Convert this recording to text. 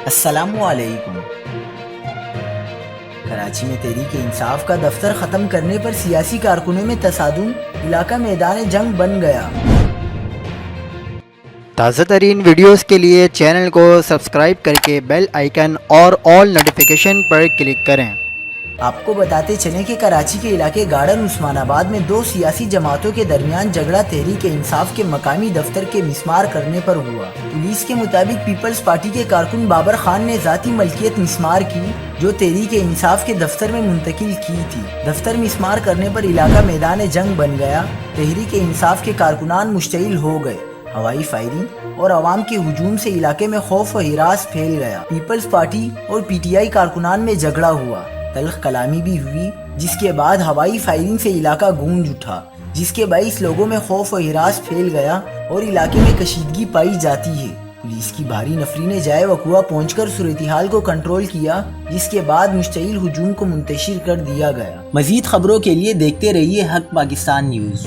السلام علیکم۔ کراچی میں تحریک انصاف کا دفتر ختم کرنے پر سیاسی کارکنوں میں تصادم، علاقہ میدان جنگ بن گیا۔ تازہ ترین ویڈیوز کے لیے چینل کو سبسکرائب کر کے بیل آئیکن اور آل نوٹیفیکیشن پر کلک کریں۔ آپ کو بتاتے چلیں کہ کراچی کے علاقے گارڈن عثمان آباد میں دو سیاسی جماعتوں کے درمیان جھگڑا تحریک انصاف کے مقامی دفتر کے مسمار کرنے پر ہوا۔ پولیس کے مطابق پیپلز پارٹی کے کارکن بابر خان نے ذاتی ملکیت مسمار کی جو تحریک انصاف کے دفتر میں منتقل کی تھی۔ دفتر مسمار کرنے پر علاقہ میدان جنگ بن گیا۔ تحریک انصاف کے کارکنان مشتعل ہو گئے۔ ہوائی فائرنگ اور عوام کے ہجوم سے علاقے میں خوف و ہراس پھیل گیا۔ پیپلز پارٹی اور پی ٹی آئی کارکنان میں جھگڑا ہوا، تلخ کلامی بھی ہوئی، جس کے بعد ہوائی فائرنگ سے علاقہ گونج اٹھا، جس کے باعث لوگوں میں خوف و ہراس پھیل گیا اور علاقے میں کشیدگی پائی جاتی ہے۔ پولیس کی بھاری نفری نے جائے وقوع پہنچ کر صورتحال کو کنٹرول کیا، جس کے بعد مشتعل ہجوم کو منتشر کر دیا گیا۔ مزید خبروں کے لیے دیکھتے رہیے حق پاکستان نیوز۔